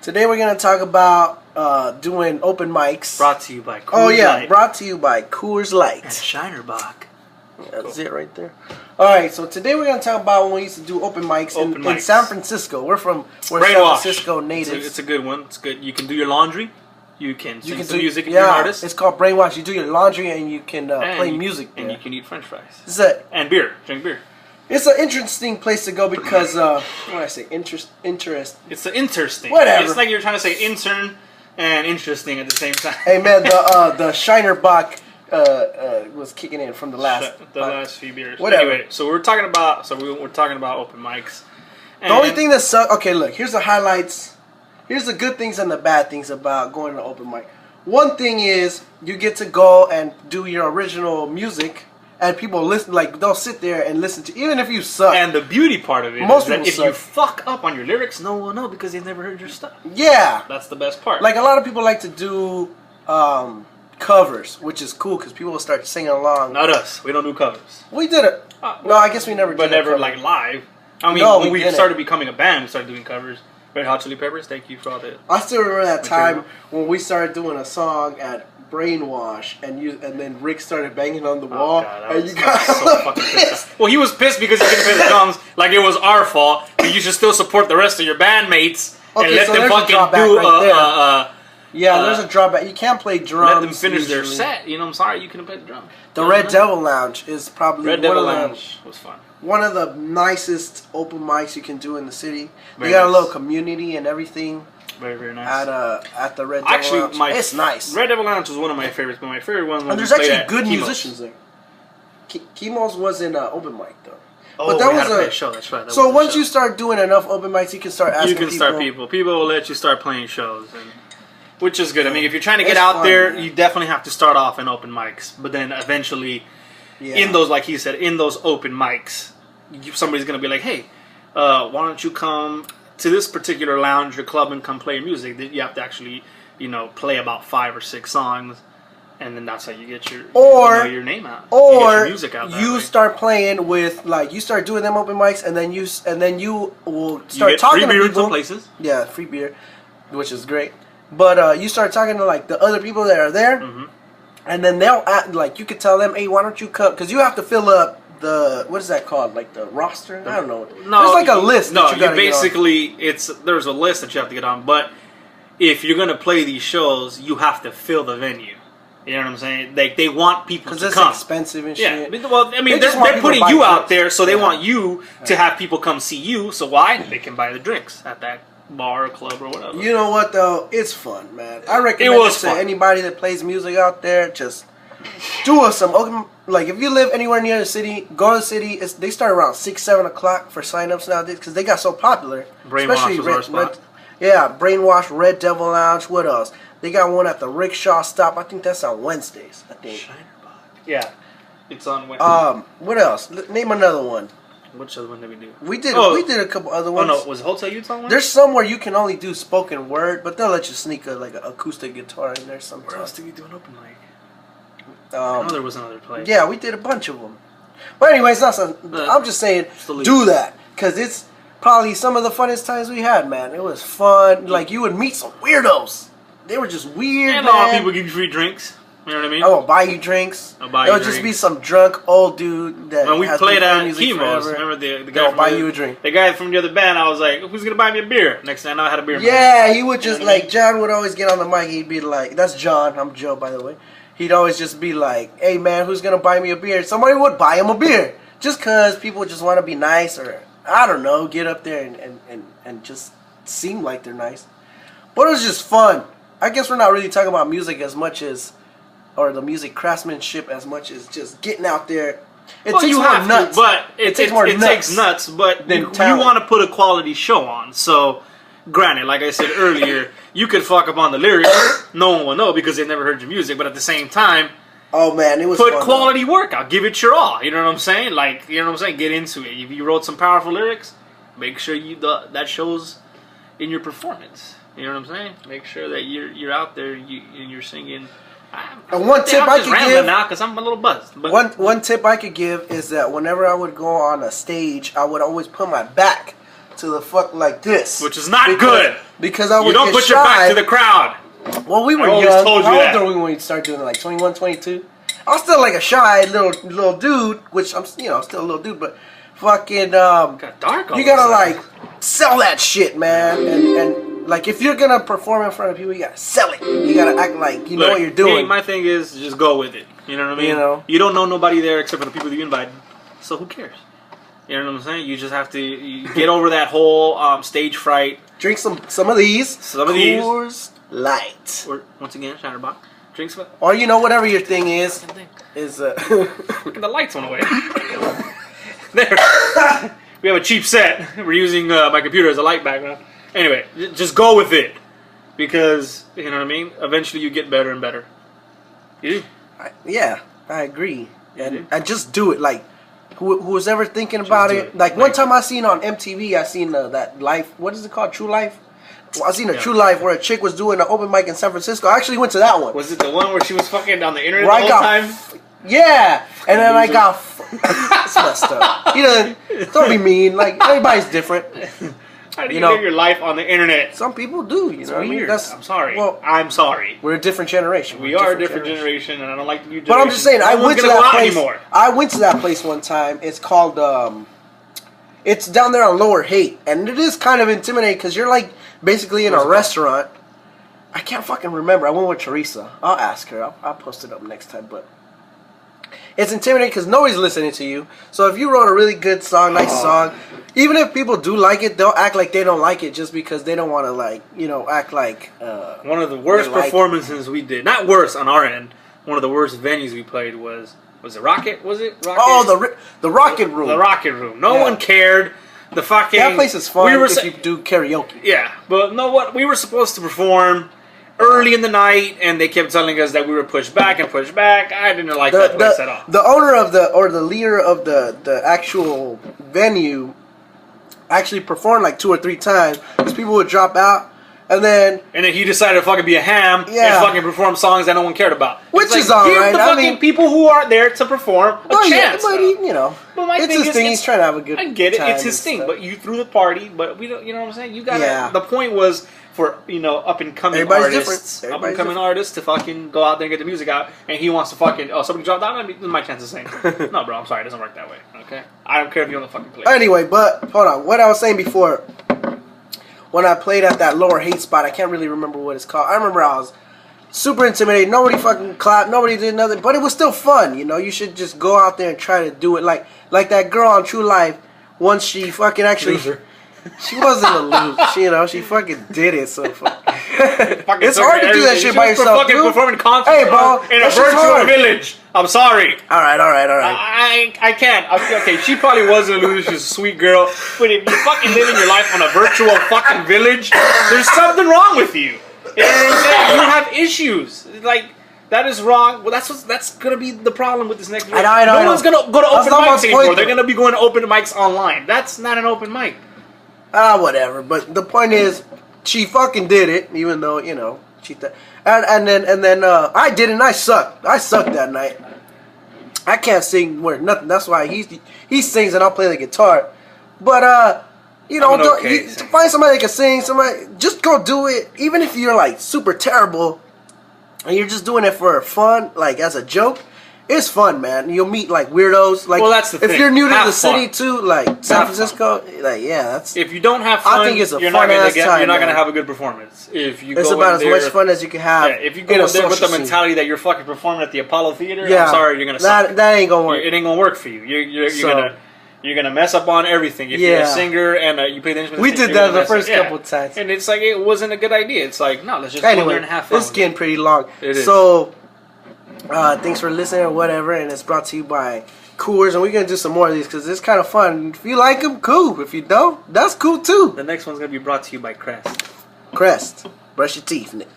Today we're gonna talk about doing open mics. Brought to you by Coors Oh yeah, Light brought to you by Coors Light. and Shinerbach. That's it right there. All right, so today we're gonna talk about when we used to do open mics, in San Francisco. We're San Francisco natives. It's a good one. It's good. You can do your laundry. You can sing some music if yeah, you're an artist. It's called Brainwash. You do your laundry and you can play music there. And you can eat French fries. And beer. Drink beer. It's an interesting place to go because what do I say? Interest. It's interesting. Whatever. It's like you're trying to say intern and interesting at the same time. Hey man, the Shinerbach was kicking in from the last few beers. Whatever. Anyway, so we're talking about open mics. And the only thing that sucks. Okay, look. Here's the highlights. Here's the good things and the bad things about going to open mic. One thing is you get to go and do your original music. And people listen, like they'll sit there and listen to, even if you suck. And the beauty part of it is that if you fuck up on your lyrics, no one will know because they've never heard your stuff. Yeah, that's the best part. Like a lot of people like to do covers, which is cool because people will start singing along. Not us. We don't do covers. We did it. No, I guess we never. But did never like live. I mean, no, when we started becoming a band, we started doing covers. Red Hot Chili Peppers. Thank you for all that. I still remember that time when we started doing a song at Brainwash, and then Rick started banging on the wall, God, and you got so fucking pissed. Well, he was pissed because he couldn't play the drums, like it was our fault. But you should still support the rest of your bandmates and let them fucking do yeah, there's a drawback. You can't play drums. Let them finish their set. You know, I'm sorry, you couldn't play the drums. The Red Devil Lounge is probably Red Devil Lounge was fun. One of the nicest open mics you can do in the city. They got a little community and everything. Very, very nice. At the Red Devil Lounge. It's nice. Red Devil Lounge was one of my favorites, but my favorite one was and there's actually good musicians there. Chemo's was in open mic though. Oh, but that was a show. That's right. So once you start doing enough open mics, you can start asking people. You can start people. People will let you start playing shows, which is good. I mean, if you're trying to get out there, you definitely have to start off in open mics, but then eventually, in those, like he said, in those open mics, somebody's gonna be like, "Hey, why don't you come to this particular lounge or club and come play your music?" You have to actually, play about 5 or 6 songs, and then that's how you get your name out. Or you get your music out you start playing with you start doing them open mics, and then you will start talking free beer to people. in some places. Yeah, free beer, which is great. But you start talking to the other people that are there, and then they'll act you could tell them, "Hey, why don't you come?" Because you have to fill up what is that called? Like the roster? I don't know. No, there's like a list. No, that you basically there's a list that you have to get on. But if you're gonna play these shows, you have to fill the venue. You know what I'm saying? They want people to come. Because it's expensive and shit. Yeah. Well, I mean, they're putting you out there, so they want you to have people come see you. So why? They can buy the drinks at that bar or club or whatever. You know what though? It's fun, man. I recommend it to anybody that plays music out there. Just do some if you live anywhere near the city, go to the city. They start around 6, 7 o'clock for signups nowadays because they got so popular. Brainwash was our spot. Brainwash, Red Devil Lounge. What else? They got one at the Rickshaw Stop. I think that's on Wednesdays. I think. Shinerbach. Yeah, it's on Wednesdays. What else? Name another one. Which other one did we do? We did a couple other ones. Oh no, was Hotel Utah one? There's some where you can only do spoken word, but they'll let you sneak an acoustic guitar in there sometimes. Where else did we do an open mic? I know there was another place. Yeah, we did a bunch of them. But anyways, I'm just saying, do that because it's probably some of the funnest times we had, man. It was fun. Like you would meet some weirdos. They were just weird. And a lot of people give you free drinks. You know what I mean? I will buy you drinks. It'll just be some drunk old dude that. When we played at Chemo's, remember the guy buy you a drink. The guy from the other band, I was like, "Who's gonna buy me a beer?" Next thing I know, I had a beer. Yeah, he would just John would always get on the mic. He'd be like, "That's John. I'm Joe, by the way." He'd always just be like, "Hey man, who's gonna buy me a beer?" Somebody would buy him a beer just cause people just want to be nice or I don't know, get up there and just seem like they're nice. But it was just fun. I guess we're not really talking about music as much as, or the music craftsmanship as much as just getting out there. It takes more nuts. But it takes nuts. But you want to put a quality show on. So, granted, like I said earlier, you could fuck up on the lyrics. No one will know because they've never heard your music. But at the same time, oh man, it was put quality work out. Give it your all. You know what I'm saying? Get into it. If you wrote some powerful lyrics, make sure that shows in your performance. You know what I'm saying? Make sure that you're out there and you're singing. And one tip I could give now because I'm a little buzzed. But one tip I could give is that whenever I would go on a stage, I would always put my back to to the fuck like this, which is not good. Because I would you don't get put shy. your back to the crowd. Well, we were young. How old were we when we started doing it? Like 21, 22? I was still like a shy little dude, which I'm still a little dude, but fucking got dark. You gotta like sell that shit, man, and like if you're gonna perform in front of people, you gotta sell it. You gotta act like you know what you're doing. My thing is just go with it. You know what I mean? You don't know nobody there except for the people that you invited, so who cares? You know what I'm saying? You just have to get over that whole stage fright. Drink some of these. Coors Light. Or once again, Shatterbox. Drink some. Or whatever your thing is. The lights went away. There. We have a cheap set. We're using my computer as a light background. Anyway, just go with it. Because, you know what I mean? Eventually you get better and better. You do. I agree. And just do it. Like, who was ever thinking about it? Like, one time I seen on MTV, I seen that Life. What is it called? True Life? Well, I seen a True Life where a chick was doing an open mic in San Francisco. I actually went to that one. Was it the one where she was fucking on the internet the whole time? Yeah. And then I got... It's messed up. Don't be mean. Like, everybody's different. How do you live your life on the internet? Some people do. You know what I mean? I'm sorry. Well, I'm sorry. We're a different generation. We are a different generation, and I don't like the new generation. But I'm just saying, I went to that place. I went to that place one time. It's called... it's down there on Lower Haight, and it is kind of intimidating because you're like basically in a restaurant. I can't fucking remember. I went with Teresa. I'll ask her. I'll post it up next time. But it's intimidating because nobody's listening to you. So if you wrote a really good song, nice song, even if people do like it, they'll act like they don't like it just because they don't want to act like. One of the worst performances we did. Not worse on our end. One of the worst venues we played was it Rocket? Was it Rocket? Oh, the Rocket Room. The Rocket Room. No one cared. The fucking... That place is fun if you do karaoke. Yeah, but know what? We were supposed to perform early in the night, and they kept telling us that we were pushed back and pushed back. I didn't like that place at all. The owner of the leader of the actual venue actually performed like 2 or 3 times because people would drop out. And then he decided to fucking be a ham and fucking perform songs that no one cared about. Which is alright. Give the fucking people who are there to perform a chance. But it's his thing. He's trying to have a good time. I get it. It's his thing. But you threw the party. But we don't. You know what I'm saying? You got. The point was for up and coming artists, to fucking go out there and get the music out. And he wants to fucking somebody dropped out. My chance to sing. No, bro. I'm sorry. It doesn't work that way. Okay. I don't care if you want to fucking play. Anyway, but hold on. What I was saying before. When I played at that Lower Haight spot, I can't really remember what it's called. I remember I was super intimidated. Nobody fucking clapped. Nobody did nothing. But it was still fun, You should just go out there and try to do it. Like that girl on True Life, once she fucking actually... Loser. She wasn't a loser. She fucking did it so fucking... It's hard to do that shit by yourself, fucking performing concerts in a virtual village. I'm sorry. All right. I can't. Okay, she probably wasn't a loser. She's a sweet girl. But if you're fucking living your life on a virtual fucking village, there's something wrong with you. You know what I'm saying? You have issues. Like, that is wrong. Well, that's gonna be the problem with this next video. No one's gonna go to open mics anymore. They're gonna be going to open mics online. That's not an open mic. Whatever. But the point is, she fucking did it, even though she. And then I didn't. I sucked. I sucked that night. I can't sing worth nothing. That's why he sings and I'll play the guitar. But find somebody that can sing. Somebody just go do it. Even if you're like super terrible, and you're just doing it for fun, like as a joke. It's fun, man. You'll meet like weirdos. Like, that's the thing. If you're new to the city too, like San Francisco, that's. If you don't have fun, I think it's you're not gonna have a good performance. If you it's go about as much fun as you can have. Yeah, if you go in there with the mentality that you're fucking performing at the Apollo Theater, I'm sorry, you're gonna suck. That ain't gonna work. It ain't gonna work for you. You're gonna mess up on everything. If you're a singer and you play the instrument, we did that the first couple times, and it's like it wasn't a good idea. It's like no, let's just go there and have fun. It's getting pretty long. It is. So. Thanks for listening or whatever, and it's brought to you by Coors, and we're going to do some more of these because it's kind of fun. If you like them, cool. If you don't, that's cool too. The next one's going to be brought to you by Crest. Crest. Brush your teeth, Nick.